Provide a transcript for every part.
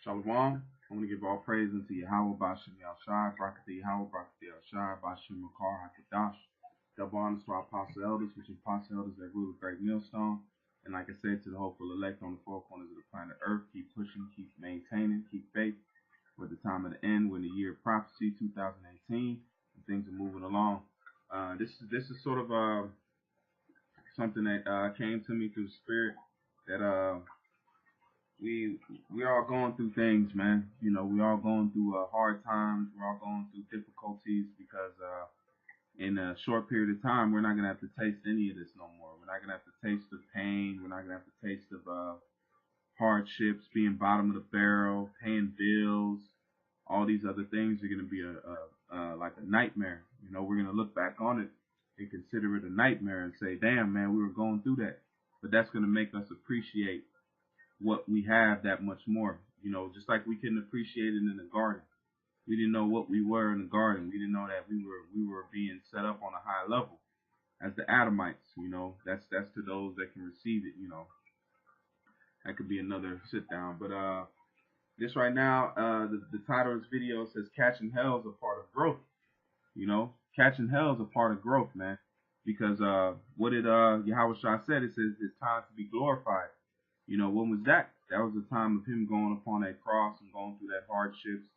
Shalom. I want to give all praise unto Yahweh Bashim Yahshai, Brakati Yahweh, Brakati Yahshai, Bashim Makar HaKadash. Double honors to our apostle elders, which are apostle elders that rule the great millstone. And like I said, to the hopeful elect on the four corners of the planet Earth, keep pushing, keep maintaining, keep faith. We're at the time of the end. We're in the year of prophecy, 2018, and things are moving along. This is sort of something that came to me through the spirit that we all going through things, man. You know, we all going through hard times. We're all going through difficulties because in a short period of time, we're not gonna have to taste any of this no more. We're not gonna have to taste the pain. We're not gonna have to taste of hardships, being bottom of the barrel, paying bills. All these other things are gonna be like a nightmare. You know, we're gonna look back on it and consider it a nightmare and say, "Damn, man, we were going through that." But that's gonna make us appreciate what we have that much more. You know, just like we couldn't appreciate it in the garden. We didn't know what we were in the garden. We didn't know that we were being set up on a high level as the Adamites. You know, that's to those that can receive it. You know, that could be another sit down. But this right now, the title of this video says "Catching Hell is a part of growth." You know, catching hell is a part of growth, man. Because what did Yahweh Shah said? It says it's time to be glorified. You know, when was that? That was the time of him going upon that cross and going through that hardships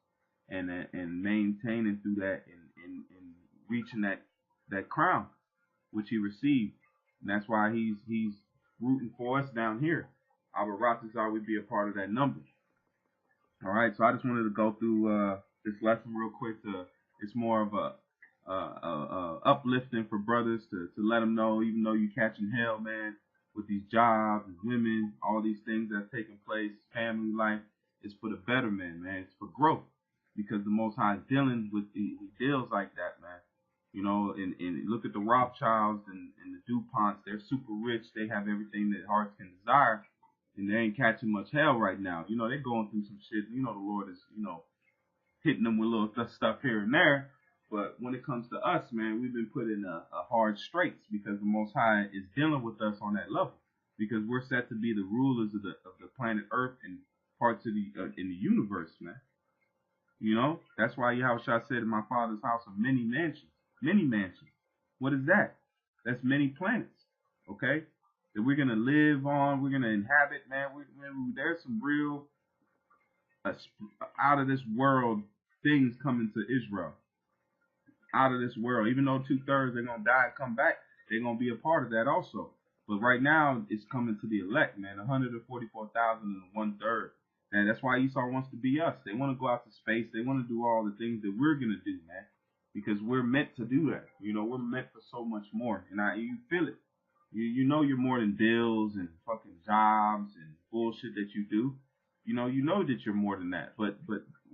and maintaining through that and reaching that crown which he received. And that's why he's rooting for us down here. Our Ratazar would be a part of that number. All right, so I just wanted to go through this lesson real quick. It's more of a uplifting for brothers to let them know, even though you're catching hell, man, with these jobs and women, all these things that's taking place, family life, is for the betterment, man. It's for growth, because the Most High is dealing with he deals like that, man. You know, and look at the Rothschilds and the DuPonts. They're super rich. They have everything that hearts can desire, and they ain't catching much hell right now. You know, they're going through some shit. You know, the Lord is, you know, hitting them with little stuff here and there. But when it comes to us, man, we've been put in a hard straits because the Most High is dealing with us on that level. Because we're set to be the rulers of the planet Earth and parts of the in the universe, man. You know, that's why Yahweh Shah said, "In my Father's house are many mansions." Many mansions. What is that? That's many planets. Okay, that we're gonna live on. We're gonna inhabit, man. There's some real out of this world things coming to Israel. Out of this world. Even though 2/3 they're gonna die and come back, they're gonna be a part of that also. But right now it's coming to the elect, man. 144,000 and 1/3. And that's why Esau wants to be us. They want to go out to space. They want to do all the things that we're gonna do, man. Because we're meant to do that. You know, we're meant for so much more. And you feel it. You know you're more than bills and fucking jobs and bullshit that you do. You know that you're more than that. But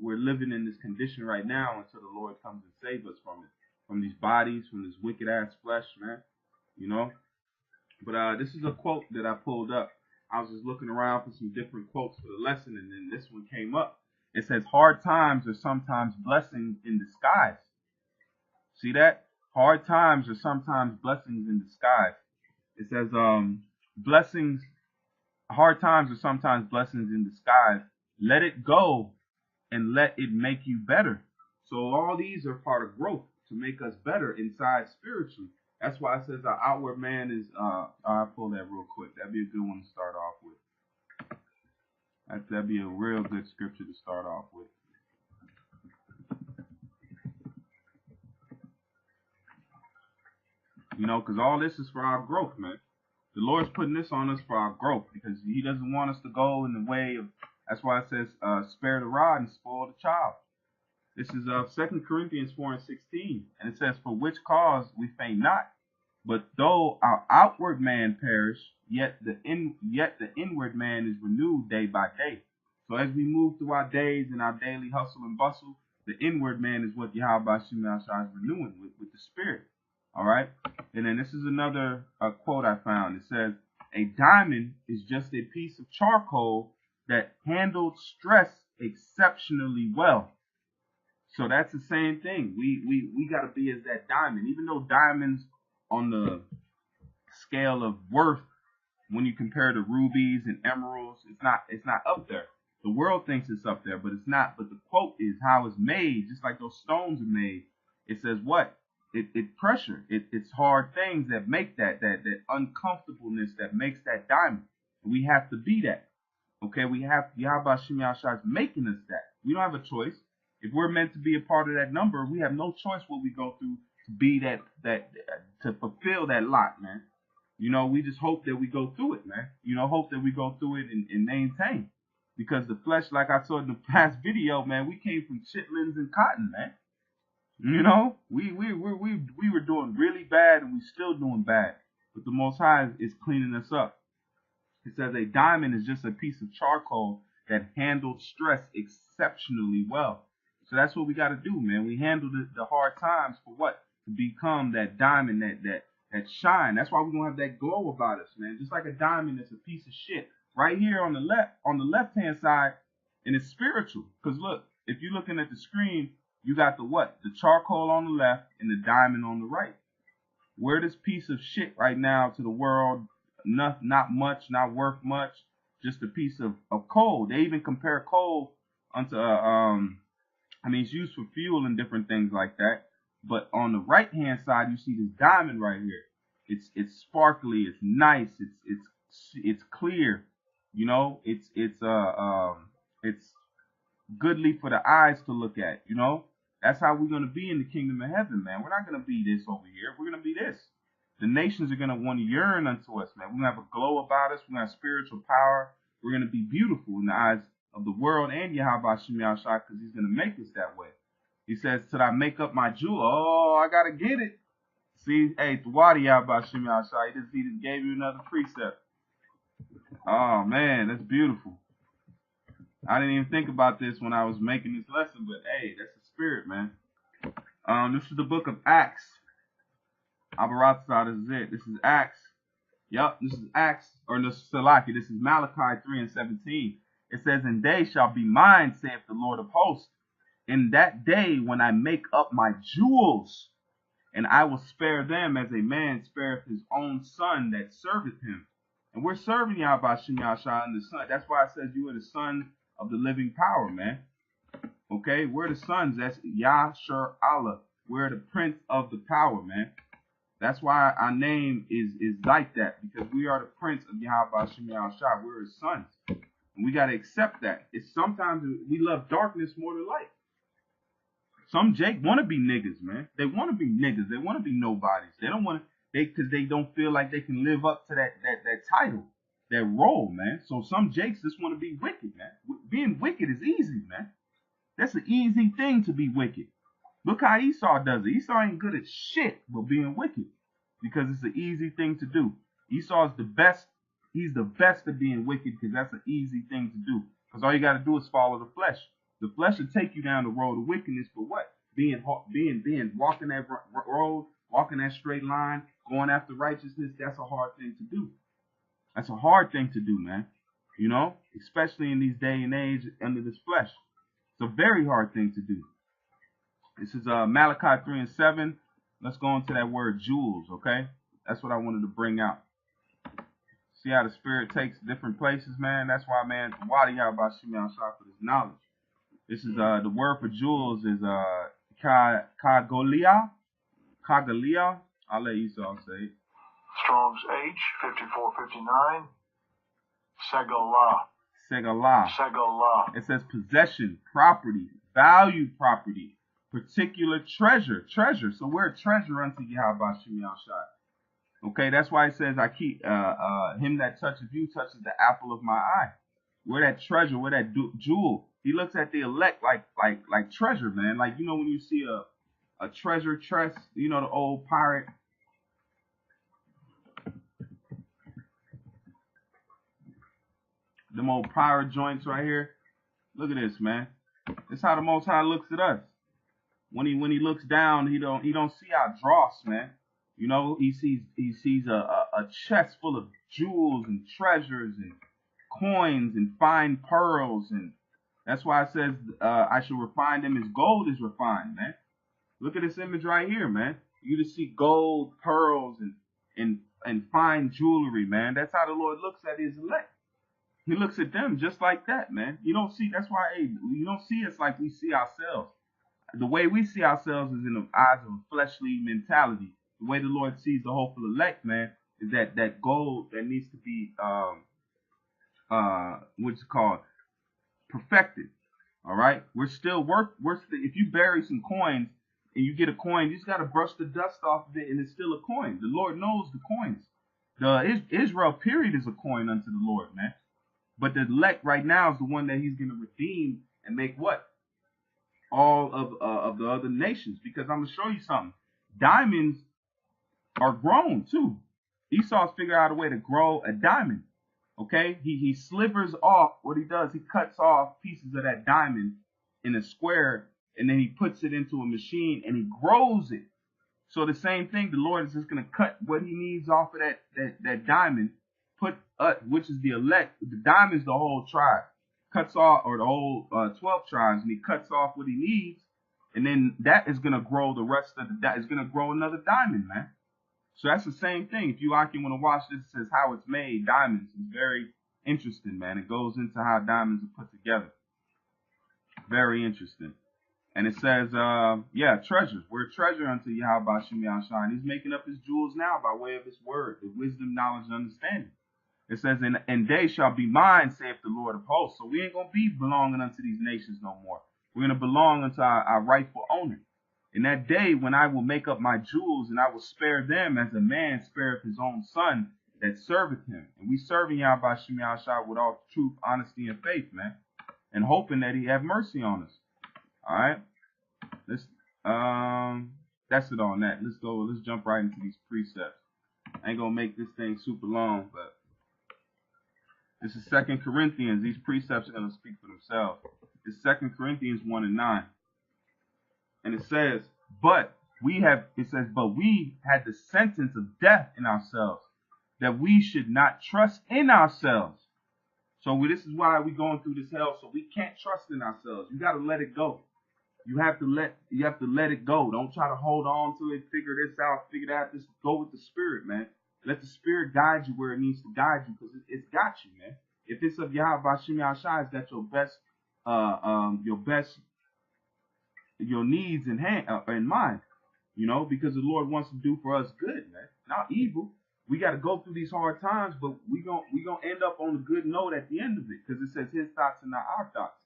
we're living in this condition right now until the Lord comes and save us from it, from these bodies, from this wicked ass flesh, man. You know. But this is a quote that I pulled up. I was just looking around for some different quotes for the lesson, and then this one came up. It says, "Hard times are sometimes blessings in disguise." See that? Hard times are sometimes blessings in disguise. It says, blessings, hard times are sometimes blessings in disguise. Let it go and let it make you better. So all these are part of growth to make us better inside spiritually. That's why it says our outward man is, I'll pull that real quick. That'd be a good one to start off with. That'd be a real good scripture to start off with. You know, because all this is for our growth, man. The Lord's putting this on us for our growth because he doesn't want us to go in the way of, that's why it says, spare the rod and spoil the child. This is 2 Corinthians 4:16. And it says, "For which cause we faint not, but though our outward man perish, yet the inward man is renewed day by day." So as we move through our days and our daily hustle and bustle, the inward man is what Yahweh Shah is renewing with the spirit. All right. And then this is another quote I found. It says, "A diamond is just a piece of charcoal that handled stress exceptionally well." So that's the same thing. We got to be as that diamond. Even though diamonds on the scale of worth, when you compare to rubies and emeralds, it's not up there. The world thinks it's up there, but it's not. But the quote is how it's made, just like those stones are made. It says what? It pressure. It's hard things that make that uncomfortableness that makes that diamond. And we have to be that. Okay, we have Yahweh Shem Yahshua is making us that. We don't have a choice. If we're meant to be a part of that number, we have no choice what we go through to be that to fulfill that lot, man. You know, we just hope that we go through it, man. You know, hope that we go through it and maintain. Because the flesh, like I saw in the past video, man, we came from chitlins and cotton, man. You know, we were doing really bad and we still doing bad. But the Most High is cleaning us up. It says a diamond is just a piece of charcoal that handled stress exceptionally well. So that's what we got to do, man. We handle the hard times for what? To become that diamond, that shine. That's why we're gonna have that glow about us, man. Just like a diamond is a piece of shit. Right here on the left hand side, and it's spiritual. Because look, if you're looking at the screen, you got the what? The charcoal on the left and the diamond on the right. We're this piece of shit right now to the world. Not much, not worth much. Just a piece of coal. They even compare coal unto it's used for fuel and different things like that. But on the right hand side, you see this diamond right here. It's sparkly. It's nice. It's clear. You know, it's goodly for the eyes to look at. You know, that's how we're gonna be in the kingdom of heaven, man. We're not gonna be this over here. We're gonna be this. The nations are gonna want to yearn unto us, man. We're gonna have a glow about us. We're gonna have spiritual power. We're gonna be beautiful in the eyes of the world and Yahweh Shem Yahshua, because He's gonna make us that way. He says, "Till I make up my jewel." Oh, I gotta get it. See, hey, Thwadi Yahweh Shem Yahshua. He just gave you another precept. Oh man, that's beautiful. I didn't even think about this when I was making this lesson, but hey, that's the spirit, man. This is the book of Acts. Abaratza, this is it. This is Acts. Yup, this is Acts, or no, Salaki. This is Malachi 3:17. It says, "And they shall be mine, saith the Lord of hosts, in that day when I make up my jewels, and I will spare them as a man spareth his own son that serveth him." And we're serving Yahweh Shem Yahshua and the Son. That's why it says you are the son of the living power, man. Okay, we're the sons. That's Yahshua Allah. We're the prince of the power, man. That's why our name is like that, because we are the prince of Yahweh Shem Yahshua. We're his sons. And we got to accept that. It's sometimes we love darkness more than light. Some Jake want to be niggas, man. They want to be niggas. They want to be nobodies. They don't want to, because they don't feel like they can live up to that title, that role, man. So some Jakes just want to be wicked, man. Being wicked is easy, man. That's an easy thing to be wicked. Look how Esau does it. Esau ain't good at shit but being wicked, because it's an easy thing to do. Esau is the best. He's the best at being wicked, because that's an easy thing to do. Because all you got to do is follow the flesh. The flesh will take you down the road of wickedness, but what? Being walking that road, walking that straight line, going after righteousness, that's a hard thing to do. That's a hard thing to do, man. You know, especially in these day and age under this flesh. It's a very hard thing to do. This is Malachi 3:7. Let's go into that word jewels, okay? That's what I wanted to bring out. See how the spirit takes different places, man? That's why, man, Wadi Yahweh Shem Yahshua for this knowledge. This is the word for jewels is Kagalia. Kagalia. I'll let Esau say it. Strong's H 5459. Segalah. Segalah. Segalah. It says possession, property, valued property, particular treasure. Treasure. So we're a treasure unto Yahweh Shem Yahshua. Okay, that's why it says I keep him that touches you touches the apple of my eye. We're that treasure, we're that jewel. He looks at the elect like treasure, man. Like, you know, when you see a treasure chest, you know, the old pirate. Them old pirate joints right here. Look at this, man. This is how the Most High looks at us. When he looks down, he don't see our dross, man. You know, he sees a chest full of jewels and treasures and coins and fine pearls, and that's why it says I should refine them as gold is refined, man. Look at this image right here, man. You just see gold, pearls, and fine jewelry, man. That's how the Lord looks at his elect. He looks at them just like that, man. You don't see, that's why, hey, you don't see us like we see ourselves. The way we see ourselves is in the eyes of a fleshly mentality. The way the Lord sees the hopeful elect, man, is that gold that needs to be what's it called, perfected. All right, we're still if you bury some coins and you get a coin, you just gotta brush the dust off of it, and it's still a coin. The Lord knows the coins. The Israel period is a coin unto the Lord, man. But the elect right now is the one that He's gonna redeem and make what? All of the other nations. Because I'm gonna show you something. Diamonds are grown too. Esau's figured out a way to grow a diamond. Okay, he slivers off. What he does, he cuts off pieces of that diamond in a square, and then he puts it into a machine and he grows it. So the same thing, the Lord is just gonna cut what He needs off of that diamond, which is the elect. The diamond is the whole tribe, cuts off, or the whole 12 tribes, and He cuts off what He needs, and then that is gonna grow the rest of that is gonna grow another diamond, man. So that's the same thing. If you actually want to watch this, it says how it's made, diamonds. It's very interesting, man. It goes into how diamonds are put together. Very interesting. And it says, treasures. We're a treasure unto Yahweh Shem Yahshua. And He's making up His jewels now by way of His word, the wisdom, knowledge, and understanding. It says, and they shall be mine, saith the Lord of hosts. So we ain't going to be belonging unto these nations no more. We're going to belong unto our rightful owner. In that day when I will make up my jewels, and I will spare them as a man spareth his own son that serveth him. And we serving Yahweh Shem Yahshua with all truth, honesty, and faith, man. And hoping that He have mercy on us. Alright? That's it on that. Let's jump right into these precepts. I ain't gonna make this thing super long, but this is 2 Corinthians. These precepts are gonna speak for themselves. It's 2 Corinthians 1:9. And it says, but we had the sentence of death in ourselves, that we should not trust in ourselves. So this is why we're going through this hell. So we can't trust in ourselves. You got to let it go. You have to let it go. Don't try to hold on to it, figure this out, figure that. Just go with the Spirit, man. Let the Spirit guide you where it needs to guide you, because it's got you, man. If it's of Yahweh Shem Yahshua, it's got your needs in mind, because the Lord wants to do for us good, man, not evil. We got to go through these hard times, but we gonna end up on a good note at the end of it, because it says His thoughts and not our thoughts.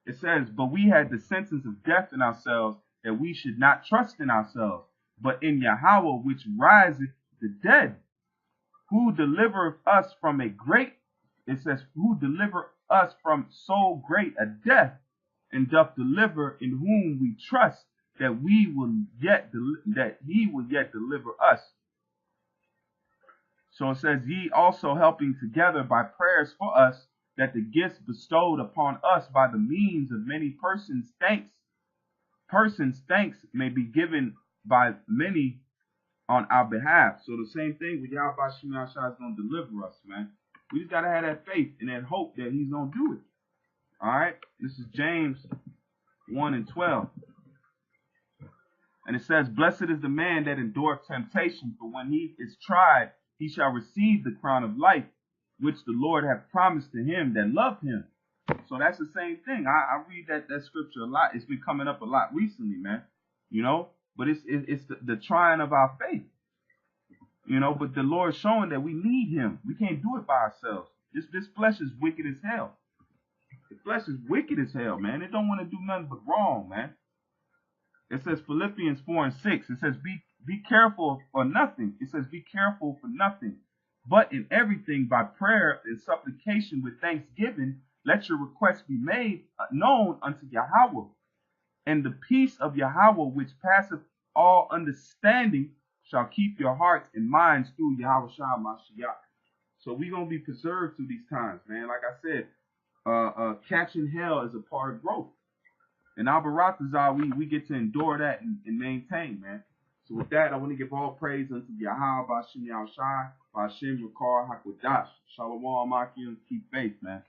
It says, but we had the sentence of death in ourselves, that we should not trust in ourselves, but in Yahweh, which riseth the dead, who delivereth us from who deliver us from so great a death, and doth deliver, in whom we trust, that He will yet deliver us. So it says, ye also helping together by prayers for us, that the gifts bestowed upon us by the means of many persons' thanks may be given by many on our behalf. So the same thing with Yahweh Shem Yahshua is going to deliver us, man. We just got to have that faith and that hope that He's going to do it. All right, this is James 1:12. And it says, blessed is the man that endureth temptation, for when he is tried, he shall receive the crown of life, which the Lord hath promised to him that love Him. So that's the same thing. I read that scripture a lot. It's been coming up a lot recently, man. But it's the trying of our faith. But the Lord's showing that we need Him. We can't do it by ourselves. This flesh is wicked as hell. The flesh is wicked as hell, man. It don't want to do nothing but wrong, man. It says Philippians 4:6. It says, be careful for nothing. It says, be careful for nothing. But in everything by prayer and supplication with thanksgiving, let your requests be made known unto Yahweh. And the peace of Yahweh, which passeth all understanding, shall keep your hearts and minds through Yahweh Shah Mashiach. So we're going to be preserved through these times, man. Like I said, catching hell is a part of growth. And Al Baratazah, we get to endure that and maintain, man. So with that, I want to give all praise unto Yahweh Ba'Shem Yahushai, Ba'Shem Rakar HaKodash. Shalom, Akim, keep faith, man.